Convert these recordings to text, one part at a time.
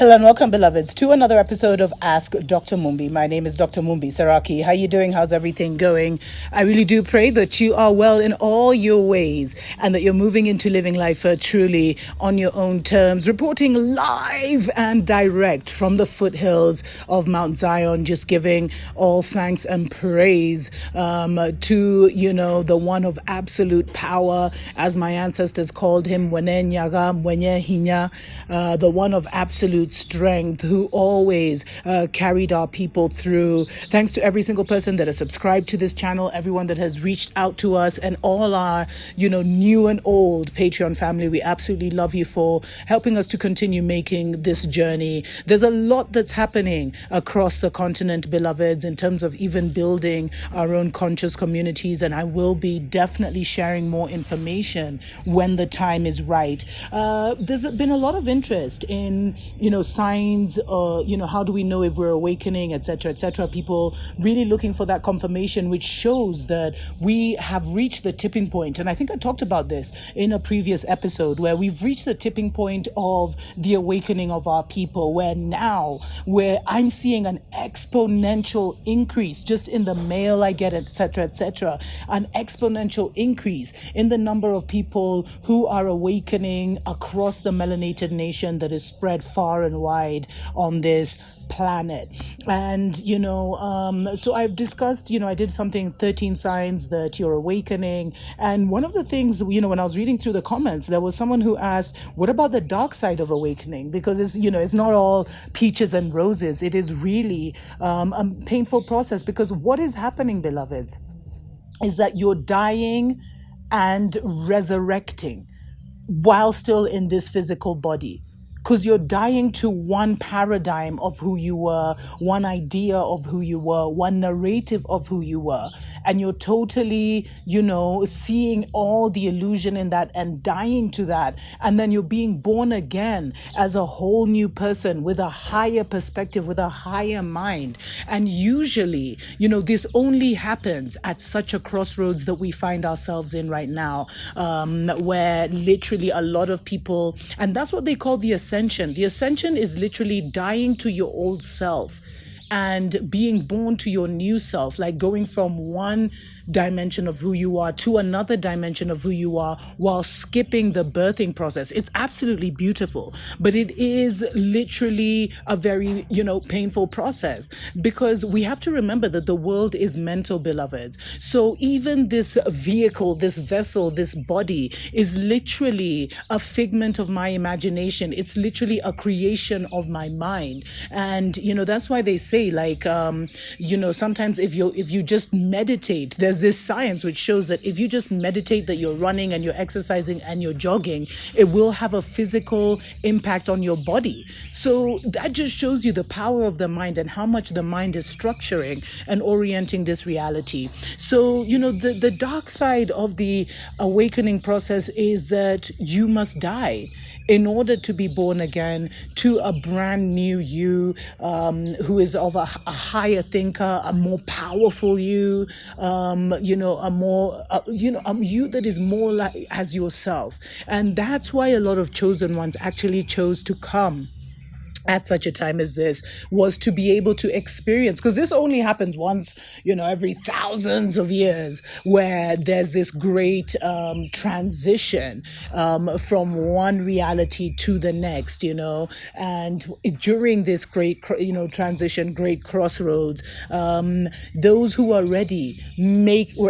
Hello and welcome, beloveds, to another episode of Ask Dr. Mumbi. My name is Dr. Mumbi Saraki. How you doing? How's everything going? I really do pray that you are well in all your ways and that you're moving into living life truly on your own terms. Reporting live and direct from the foothills of Mount Zion, just giving all thanks and praise to, the one of absolute power, as my ancestors called him, Mwene Nyaga, Mwenye Hinya, the one of absolute strength who always carried our people through. Thanks to every single person that has subscribed to this channel, everyone that has reached out to us, and all our, new and old Patreon family. We absolutely love you for helping us to continue making this journey. There's a lot that's happening across the continent, beloveds, in terms of even building our own conscious communities, and I will be definitely sharing more information when the time is right. There's been a lot of interest in, signs, how do we know if we're awakening, etc., etc. People really looking for that confirmation, which shows that we have reached the tipping point. And I think I talked about this in a previous episode, where we've reached the tipping point of the awakening of our people, where I'm seeing an exponential increase just in the mail I get, etc., etc., an exponential increase in the number of people who are awakening across the melanated nation that is spread far and wide on this planet. And so I've discussed, I did something, 13 signs that you're awakening. And one of the things, when I was reading through the comments, there was someone who asked, what about the dark side of awakening? Because it's not all peaches and roses. It is really a painful process, because what is happening, beloveds, is that you're dying and resurrecting while still in this physical body. Because you're dying to one paradigm of who you were, one idea of who you were, one narrative of who you were. And you're totally, seeing all the illusion in that and dying to that. And then you're being born again as a whole new person with a higher perspective, with a higher mind. And usually, this only happens at such a crossroads that we find ourselves in right now, where literally a lot of people, and that's what they call the ascension. The ascension is literally dying to your old self and being born to your new self, like going from one dimension of who you are to another dimension of who you are while skipping the birthing process. It's absolutely beautiful, but it is literally a very, painful process, because we have to remember that the world is mental, beloveds. So even this vehicle, this vessel, this body is literally a figment of my imagination. It's literally a creation of my mind. And, that's why they say, like, sometimes if you just meditate, there's this science which shows that if you just meditate that you're running and you're exercising and you're jogging, it will have a physical impact on your body. So that just shows you the power of the mind and how much the mind is structuring and orienting this reality. So, the dark side of the awakening process is that you must die in order to be born again to a brand new you, who is of a higher thinker, a more powerful you, a more, you that is more like as yourself. And that's why a lot of chosen ones actually chose to come at such a time as this, was to be able to experience, because this only happens once, every thousands of years, where there's this great transition from one reality to the next, and during this great, transition, great crossroads, those who are ready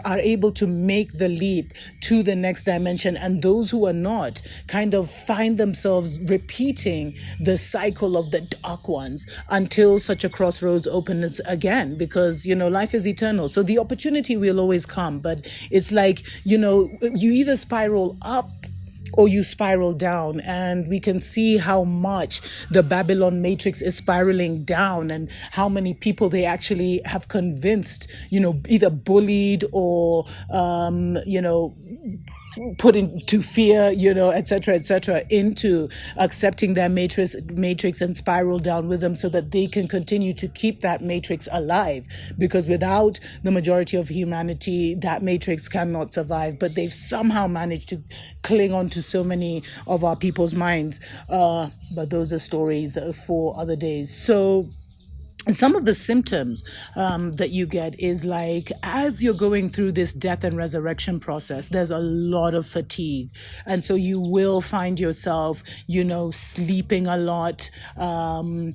are able to make the leap to the next dimension, and those who are not kind of find themselves repeating the cycle of the dark ones until such a crossroads opens again, because life is eternal. So the opportunity will always come, but it's like you either spiral up or you spiral down. And we can see how much the Babylon matrix is spiraling down, and how many people they actually have convinced, either bullied or put into fear, etc., into accepting their matrix and spiral down with them so that they can continue to keep that matrix alive. Because without the majority of humanity, that matrix cannot survive. But they've somehow managed to cling on to so many of our people's minds. But those are stories for other days. So some of the symptoms that you get is like, as you're going through this death and resurrection process, there's a lot of fatigue. And so you will find yourself, sleeping a lot, and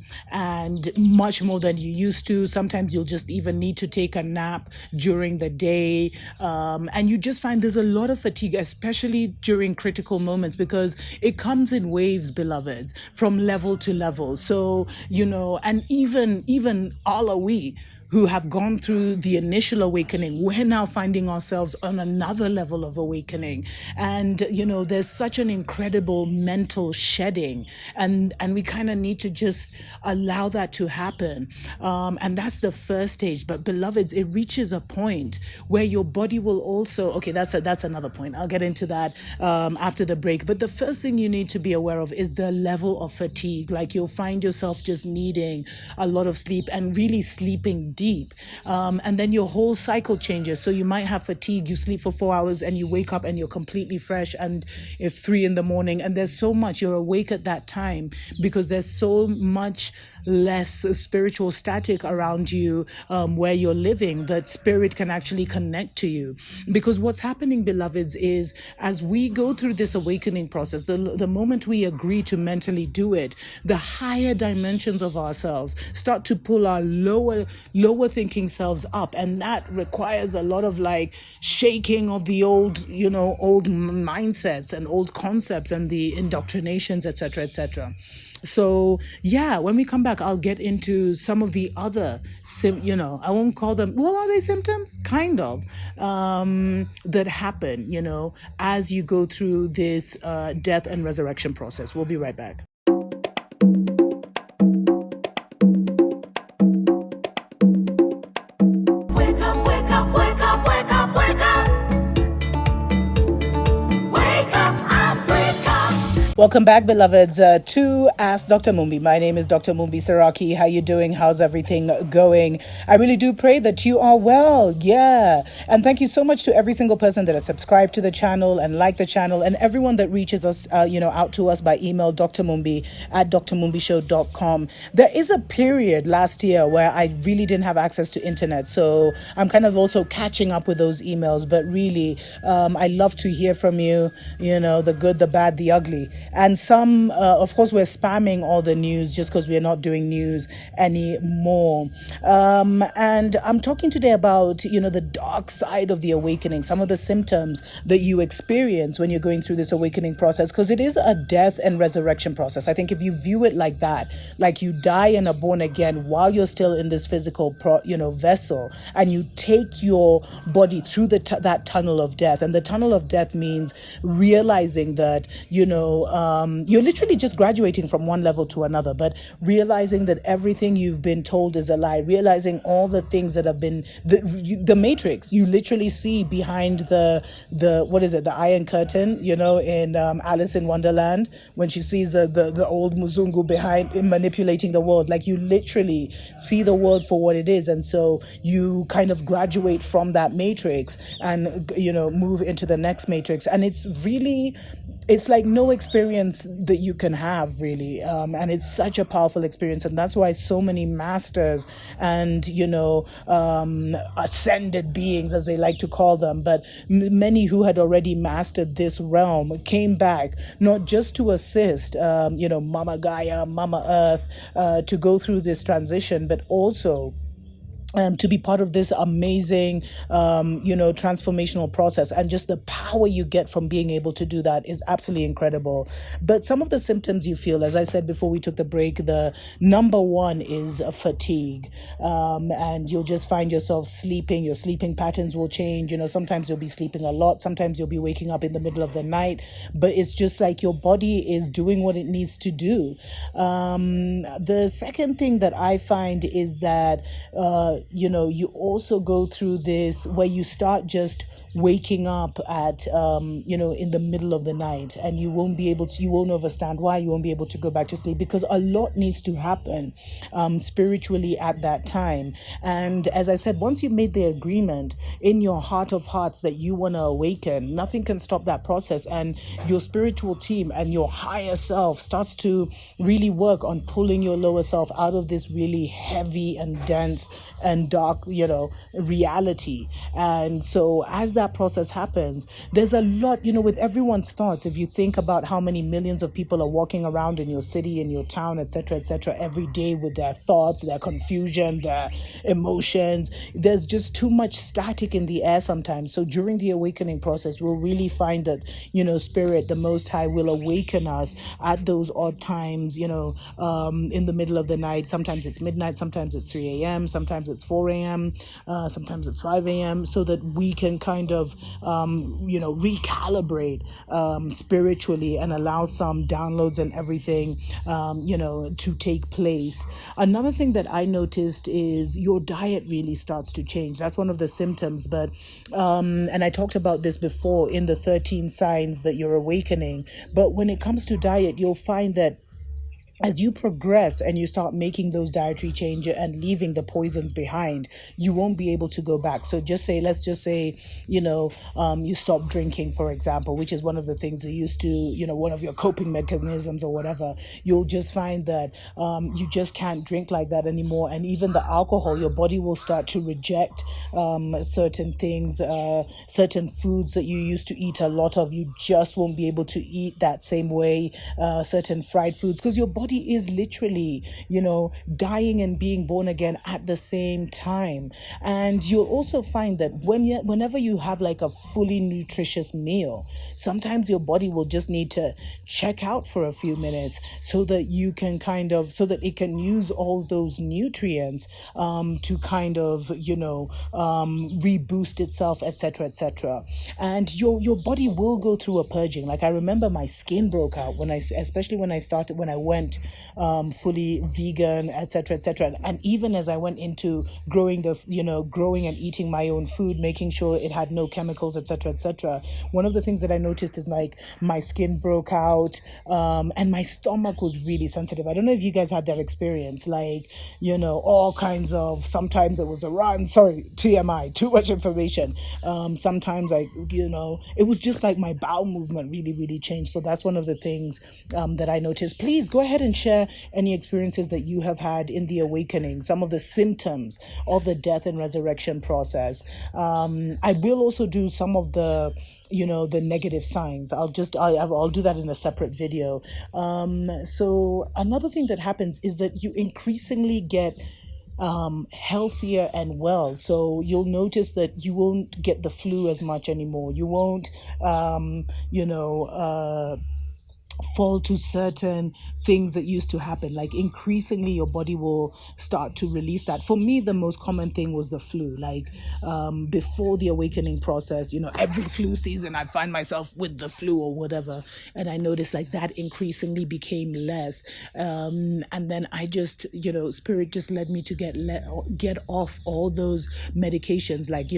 much more than you used to. Sometimes you'll just even need to take a nap during the day. And you just find there's a lot of fatigue, especially during critical moments, because it comes in waves, beloveds, from level to level. So, and even all are we who have gone through the initial awakening, we're now finding ourselves on another level of awakening. And, there's such an incredible mental shedding, and we kind of need to just allow that to happen. And that's the first stage. But beloveds, it reaches a point where your body will also, okay, that's another point. I'll get into that after the break. But the first thing you need to be aware of is the level of fatigue. Like, you'll find yourself just needing a lot of sleep and really sleeping deep. And then your whole cycle changes. So you might have fatigue, you sleep for 4 hours and you wake up and you're completely fresh and it's 3 a.m. and there's so much, you're awake at that time because there's so much less spiritual static around you where you're living, that spirit can actually connect to you. Because what's happening, beloveds, is as we go through this awakening process, the moment we agree to mentally do it, the higher dimensions of ourselves start to pull our lower thinking selves up, and that requires a lot of like shaking of the old mindsets and old concepts and the indoctrinations, etc. So yeah, when we come back, I'll get into some of the other, I won't call them, well, are they symptoms? Kind of, that happen, as you go through this death and resurrection process. We'll be right back. Wake up, wake up, wake up, wake up, wake up. Wake up, Africa. Welcome back, beloveds, to Ask Dr. Mumbi. My name is Dr. Mumbi Saraki. How you doing? How's everything going? I really do pray that you are well. Yeah. And thank you so much to every single person that has subscribed to the channel and liked the channel, and everyone that reaches us, out to us by email, drmumbi@drmumbishow.com. There is a period last year where I really didn't have access to internet. So I'm kind of also catching up with those emails. But really, I love to hear from you, the good, the bad, the ugly. And some, of course, we're spamming all the news just because we're not doing news anymore. And I'm talking today about, the dark side of the awakening, some of the symptoms that you experience when you're going through this awakening process, because it is a death and resurrection process. I think if you view it like that, like you die and are born again while you're still in this physical, vessel, and you take your body through that tunnel of death. And the tunnel of death means realizing that, you're literally just graduating from one level to another, but realizing that everything you've been told is a lie, realizing all the things that have been the matrix you literally see behind the what is it, the iron curtain, in Alice in Wonderland, when she sees the old Muzungu behind him manipulating the world. Like, you literally see the world for what it is, and so you kind of graduate from that matrix and move into the next matrix. And it's like no experience that you can have, really. And it's such a powerful experience. And that's why so many masters and, ascended beings, as they like to call them, but many who had already mastered this realm came back, not just to assist, Mama Gaia, Mama Earth, to go through this transition, but also to be part of this amazing, transformational process. And just the power you get from being able to do that is absolutely incredible. But some of the symptoms you feel, as I said before we took the break, the number one is fatigue. And you'll just find yourself sleeping. Your sleeping patterns will change. Sometimes you'll be sleeping a lot. Sometimes you'll be waking up in the middle of the night. But it's just like your body is doing what it needs to do. The second thing that I find is that you also go through this where you start just waking up at in the middle of the night, and you won't understand why. You won't be able to go back to sleep because a lot needs to happen spiritually at that time. And as I said, once you've made the agreement in your heart of hearts that you want to awaken, nothing can stop that process, and your spiritual team and your higher self starts to really work on pulling your lower self out of this really heavy and dense and dark reality. And so as that process happens, there's a lot with everyone's thoughts. If you think about how many millions of people are walking around in your city, in your town, etc., every day with their thoughts, their confusion, their emotions, there's just too much static in the air sometimes. So during the awakening process, we'll really find that Spirit, the Most High, will awaken us at those odd times, in the middle of the night. Sometimes it's midnight, sometimes it's 3 a.m., sometimes it's 4 a.m., sometimes it's 5 a.m., so that we can kind of recalibrate spiritually and allow some downloads and everything to take place. Another thing that I noticed is your diet really starts to change. That's one of the symptoms, but and I talked about this before in the 13 signs that you're awakening. But when it comes to diet, you'll find that as you progress and you start making those dietary changes and leaving the poisons behind, you won't be able to go back. So let's just say, you stop drinking, for example, which is one of the things you used to, one of your coping mechanisms or whatever. You'll just find that you just can't drink like that anymore. And even the alcohol, your body will start to reject certain things, certain foods that you used to eat a lot of. You just won't be able to eat that same way, certain fried foods, because your body is literally, dying and being born again at the same time. And you'll also find that whenever you have like a fully nutritious meal, sometimes your body will just need to check out for a few minutes so that you can so that it can use all those nutrients to kind of, reboost itself, etc. And your body will go through a purging. Like I remember my skin broke out especially when I went fully vegan, etc. And even as I went into growing and eating my own food, making sure it had no chemicals, etc. One of the things that I noticed is like my skin broke out, and my stomach was really sensitive. I don't know if you guys had that experience, like, all kinds of, sometimes it was a run, sorry, TMI, too much information. Sometimes it was just like my bowel movement really, really changed. So that's one of the things that I noticed. Please go ahead and share any experiences that you have had in the awakening, some of the symptoms of the death and resurrection process. I will also do some of the the negative signs. I'll do that in a separate video. So another thing that happens is that you increasingly get healthier and well. So you'll notice that you won't get the flu as much anymore. You won't fall to certain things that used to happen. Like increasingly your body will start to release that. For me, the most common thing was the flu. Like before the awakening process, every flu season I'd find myself with the flu or whatever, and I noticed like that increasingly became less, and then I just Spirit just led me to get off all those medications. Like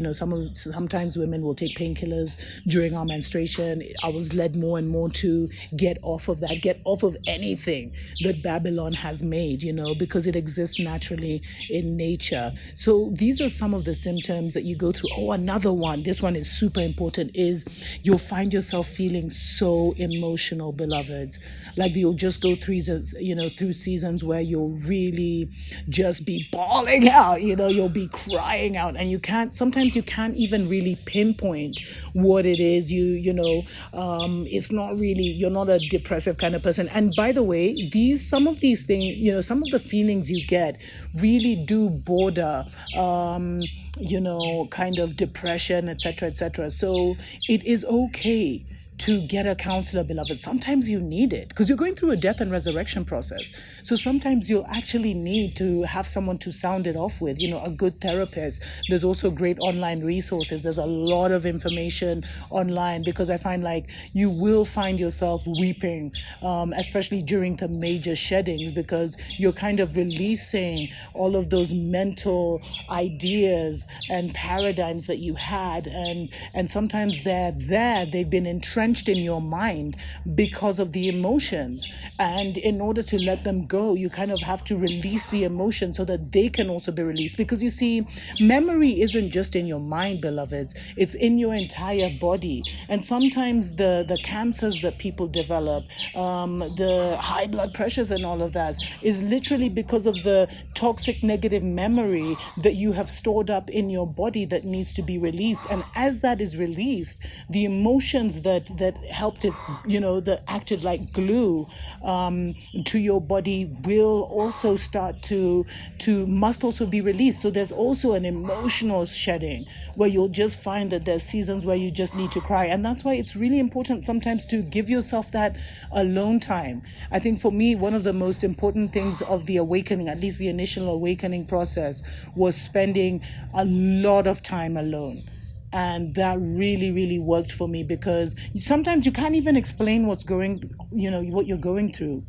sometimes women will take painkillers during our menstruation. I was led more and more to get off of that, get off of anything that Babylon has made, because it exists naturally in nature. So these are some of the symptoms that you go through. Oh, another one, this one is super important, is you'll find yourself feeling so emotional, beloveds. Like you'll just go through seasons where you'll really just be bawling out, you'll be crying out, and sometimes you can't even really pinpoint what it is. It's not really, you're not a depressive kind of person. And by the way, some of these things, some of the feelings you get really do border kind of depression, etc. So it is okay to get a counselor, beloved. Sometimes you need it because you're going through a death and resurrection process. So sometimes you'll actually need to have someone to sound it off with, a good therapist. There's also great online resources. There's a lot of information online, because I find like you will find yourself weeping, especially during the major sheddings, because you're kind of releasing all of those mental ideas and paradigms that you had, and sometimes they've been entrenched in your mind because of the emotions, and in order to let them go, you kind of have to release the emotions so that they can also be released. Because you see, memory isn't just in your mind, beloveds, it's in your entire body. And sometimes the cancers that people develop, the high blood pressures and all of that, is literally because of the toxic negative memory that you have stored up in your body that needs to be released. And as that is released, the emotions that helped it, that acted like glue to your body will also start to must also be released. So there's also an emotional shedding where you'll just find that there's seasons where you just need to cry. And that's why it's really important sometimes to give yourself that alone time. I think for me, one of the most important things of the awakening, at least the initial awakening process, was spending a lot of time alone. And that really, really worked for me, because sometimes you can't even explain what you're going through,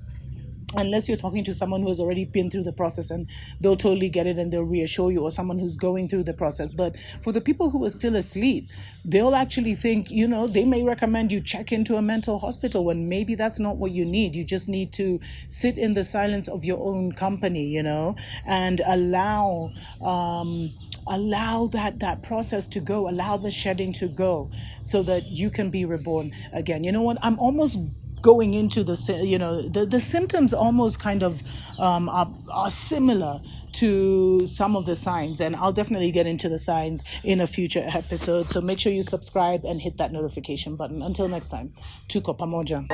unless you're talking to someone who has already been through the process, and they'll totally get it and they'll reassure you, or someone who's going through the process. But for the people who are still asleep, they'll actually think, they may recommend you check into a mental hospital when maybe that's not what you need. You just need to sit in the silence of your own company, and allow that process to go, allow the shedding to go, so that you can be reborn again. You know what? I'm almost going into the symptoms almost kind of are similar to some of the signs, and I'll definitely get into the signs in a future episode. So make sure you subscribe and hit that notification button. Until next time, tuko pamoja.